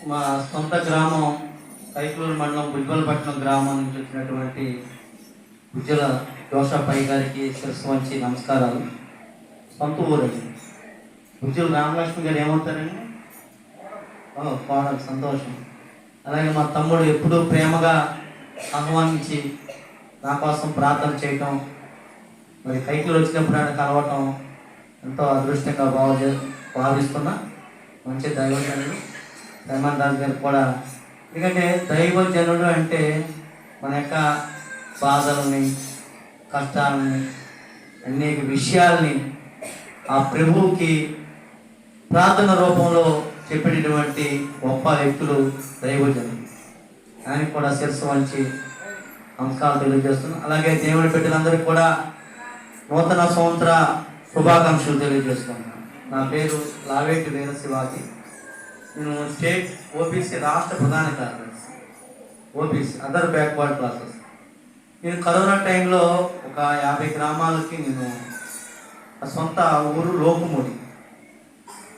మా సొంత గ్రామం కైకలూరు మండలం బుజ్బలపట్నం గ్రామం నుంచి వచ్చినటువంటి ఉజ్వల జోషాపయ్య గారికి శిరస్సు వంచి నమస్కారాలు. సొంత ఊరండి. ఉజ్వల రామలక్ష్మి గారు ఏమవుతారండి? కోడలు, సంతోషం. అలాగే మా తమ్ముడు ఎప్పుడూ ప్రేమగా ఆహ్వానించి నా కోసం ప్రార్థన చేయటం, మరి కైకలూరు వచ్చినప్పుడు ఆయన కలవటం ఎంతో అదృష్టంగా భావిస్తున్నా. మంచి దైవజనుడు ధర్మన్ దాస్ గారు కూడా. ఎందుకంటే దైవజనుడు అంటే మన యొక్క బాధలని, కష్టాలని, అనేక విషయాల్ని ఆ ప్రభువుకి ప్రార్థన రూపంలో చెప్పేటటువంటి గొప్ప వ్యక్తులు దైవజనులు. ఆయనకి కూడా శిరస్సు వంచి నమస్కారం తెలియజేస్తున్నాను. అలాగే దేవుని బిడ్డలందరికీ కూడా నూతన సంవత్సర శుభాకాంక్షలు తెలియజేస్తున్నాను. నా పేరు లావేటి వీర శివాజీ. నేను స్టేట్ ఓబీసీ రాష్ట్ర ప్రధాన కార్యదర్శి, ఓబీసీ అదర్ బ్యాక్వర్డ్ క్లాసెస్. నేను కరోనా టైంలో ఒక 50 గ్రామాలకి నేను సొంత ఊరు లోకుమూడి,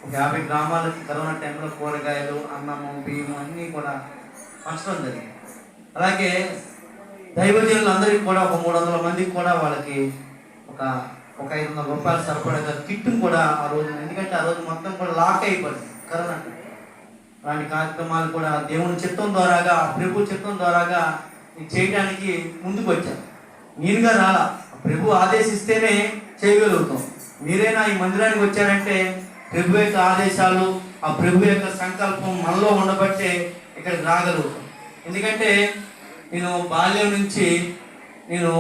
ఒక 50 గ్రామాలకి కరోనా టైంలో కూరగాయలు, అన్నము, బియ్యము అన్నీ కూడా పంచడం జరిగింది. అలాగే దైవజనులందరికీ కూడా ఒక 300 మందికి కూడా వాళ్ళకి ఒక 500 రూపాయలు సరిపడగా కిట్టును కూడా ఆ రోజు, ఎందుకంటే ఆ రోజు మొత్తం కూడా లాక్ అయిపోయింది కరోనా. అలాంటి కార్యక్రమాలు కూడా దేవుని చిత్తం ద్వారాగా, ప్రభు చిత్తం ద్వారాగా చేయడానికి ముందుకు వచ్చాను. నేనుగా రాలా, ప్రభు ఆదేశిస్తేనే చేయగలుగుతాం. మీరైనా ఈ మందిరానికి వచ్చారంటే ప్రభు యొక్క ఆదేశాలు, ఆ ప్రభు యొక్క సంకల్పం మనలో ఉండబట్టే ఇక్కడికి రాగలుగుతాం. ఎందుకంటే నేను బాల్యం నుంచి నేను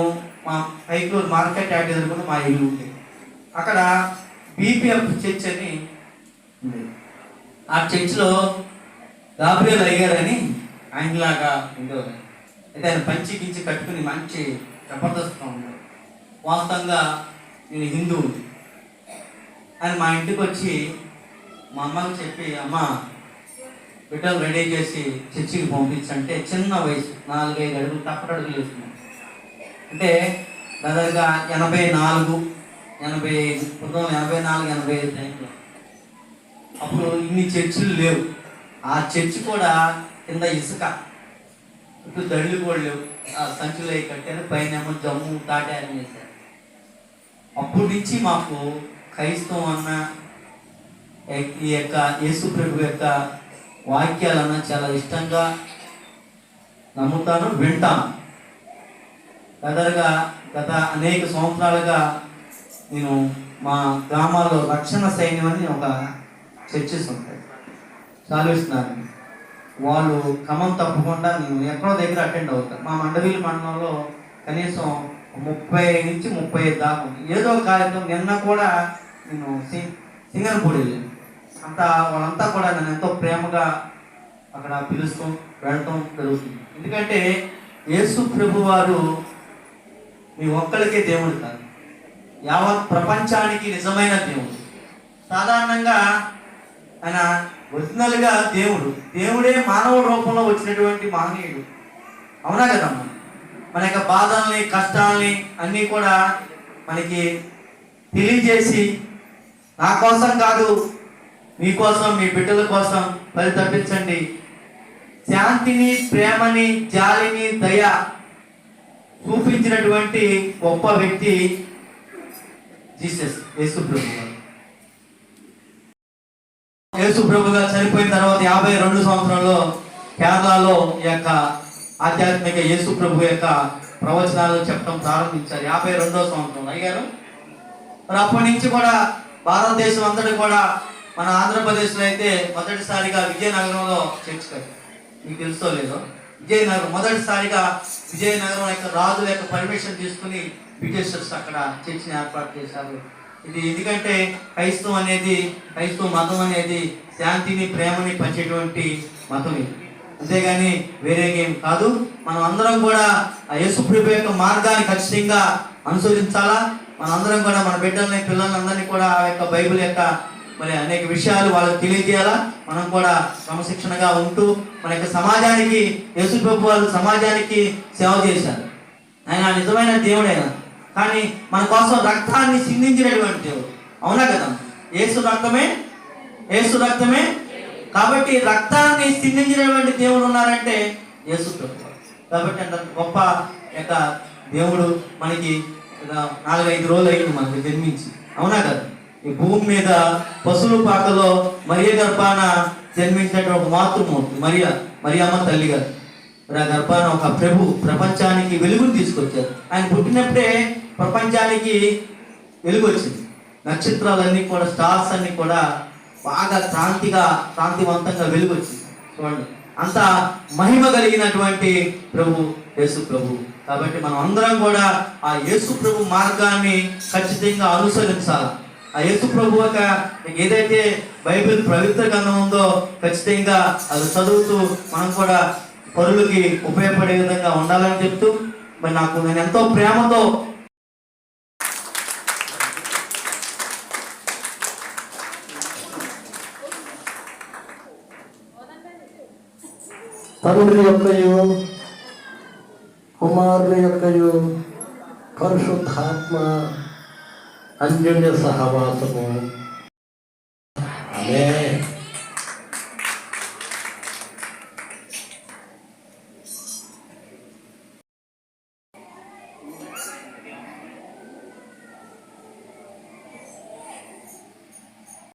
మా కైకలూరు మార్కెట్ యార్డ్ ఎదుర్కొని మా ఇల్లు ఉంది. అక్కడ బీపీఎఫ్ చర్చ్ అని ఉంది. ఆ చర్చ్లో గాబ్రియల్ అయ్యారని ఆయనలాగా ఉండేవారు. అయితే ఆయన పంచి గించి కట్టుకుని మంచి జబర్దస్త్గా ఉన్నాడు. వాస్తవంగా నేను హిందువు. ఆయన మా ఇంటికి వచ్చి మా అమ్మకి చెప్పి, అమ్మ బిడ్డలు రెడీ చేసి చర్చికి పంపించంటే చిన్న వయసు 4-5 అడుగులు తప్పటడుగులు వేసుకున్నాను. అంటే దాదాపుగా 84, 85 టైంలో. అప్పుడు ఇన్ని చర్చిలు లేవు. ఆ చర్చి కూడా కింద ఇసుక, చుట్టూ దళ్ళు కూడా లేవు. ఆ సంచులు అవి కట్టారు, పైన ఏమో జమ్ము తాటారు చేశారు. అప్పటి నుంచి మాకు క్రైస్తవం అన్న, ఈ యొక్క యేసు ప్రభు యొక్క వాక్యాలన్నా చాలా ఇష్టంగా నమ్ముతాను, వింటాను. గత అనేక సంవత్సరాలుగా నేను మా గ్రామాల్లో రక్షణ సైన్యం అని ఒక చర్చెస్ ఉంటాయి, చాలుస్తున్నారు. వాళ్ళు క్రమం తప్పకుండా నేను ఎక్కడో దగ్గర అటెండ్ అవుతాను. మా మండవీలు మండలంలో కనీసం 30 నుంచి 35 దాకా ఉంది. ఏదో కార్యక్రమం. నిన్న కూడా నేను సింగనపూడి వెళ్ళాను. వాళ్ళంతా కూడా నన్ను ఎంతో ప్రేమగా అక్కడ పిలుస్తూ వెళ్ళటం జరుగుతుంది. ఎందుకంటే యేసు ప్రభు వారు మీ ఒక్కరికే దేవుడు కాదు, యావత్ ప్రపంచానికి నిజమైన దేవుడు. సాధారణంగా ఆయన ఒరిజినల్గా దేవుడే మానవ రూపంలో వచ్చినటువంటి మహనీయుడు. అవునా కదమ్మా? మన యొక్క బాధల్ని, కష్టాలని అన్నీ కూడా మనకి తెలియజేసి, నా కోసం కాదు, మీకోసం, మీ బిడ్డల కోసం పరితపించండి, శాంతిని, ప్రేమని, జాలిని, దయ చూపించినటువంటి గొప్ప వ్యక్తి జీసస్, యేసు ప్రభు గారు. యేసు ప్రభు గారు చనిపోయిన తర్వాత 52 సంవత్సరంలో కేరళలో ఈ యొక్క ఆధ్యాత్మిక యేసు ప్రభు యొక్క ప్రవచనాలు చెప్పడం ప్రారంభించారు. 52వ సంవత్సరంలో అయ్యారు. మరి అప్పటి నుంచి కూడా భారతదేశం అంతటి కూడా, మన ఆంధ్రప్రదేశ్లో అయితే మొదటిసారిగా విజయనగరంలో చర్చ్ కట్టారు. మీకు తెలుసో లేదో, విజయనగరం మొదటిసారిగా విజయనగరం యొక్క రాజుల యొక్క పర్మిషన్ తీసుకుని బ్రిటిషర్స్ అక్కడ చర్చిని ఏర్పాటు చేశారు. ఇది ఎందుకంటే క్రైస్తవ మతం అనేది శాంతిని, ప్రేమని పంచేటువంటి మతం. ఇది అంతేగాని వేరే గేమ్ కాదు. మనం అందరం కూడా ఆ యేసు ప్రభు యొక్క మార్గాన్ని ఖచ్చితంగా అనుసరించాలా. మనందరం కూడా మన బిడ్డల్ని, పిల్లలందరినీ కూడా ఆ యొక్క బైబిల్ యొక్క మరి అనేక విషయాలు వాళ్ళకి తెలియజేయాలా. మనం కూడా క్రమశిక్షణగా ఉంటూ మన యొక్క సమాజానికి, యేసు ప్రభు వారు సమాజానికి సేవ చేశారు. ఆయన నిజమైన దేవుడైన, కానీ మన కోసం రక్తాన్ని సిందించినటువంటి దేవుడు. అవునా కదా? యేసు రక్తమే కాబట్టి రక్తాన్ని చిందించినటువంటి దేవుడు ఉన్నారంటే యేసు ప్రభు. కాబట్టి అంత గొప్ప యొక్క దేవుడు మనకి 4-5 రోజులు అయింది మనకి జన్మించి, అవునా కదా? ఈ భూమి మీద పశువుల పాకలో మరియ గర్భాన జన్మించినటువంటి ఒక మాతృమూర్తి మరియమ్మ తల్లి గారు. మరి ఆ గర్భాన ఒక ప్రభు ప్రపంచానికి వెలుగును తీసుకొచ్చారు. ఆయన పుట్టినప్పుడే ప్రపంచానికి వెలుగు వచ్చింది. నక్షత్రాలన్నీ కూడా, స్టార్స్ అన్ని కూడా బాగా కాంతివంతంగా వెలుగు వచ్చింది. చూడండి, అంత మహిమ కలిగినటువంటి ప్రభు యేసు ప్రభు. కాబట్టి మనం అందరం కూడా ఆ యేసు ప్రభు మార్గాన్ని ఖచ్చితంగా అనుసరించాలి. ఆ యేసు ప్రభు యొక్క ఏదైతే బైబిల్ పవిత్ర గ్రంథం ఉందో ఖచ్చితంగా అది చదువుతూ మనం కూడా పరులకి ఉపయోగపడే విధంగా ఉండాలని చెప్తూ, మరి నేను ఎంతో ప్రేమతో తండ్రి యొక్కయు కుమారుని యొక్కయు పరిశుద్ధాత్మ అన్యోన్య సహవాసము. ఆమేన్.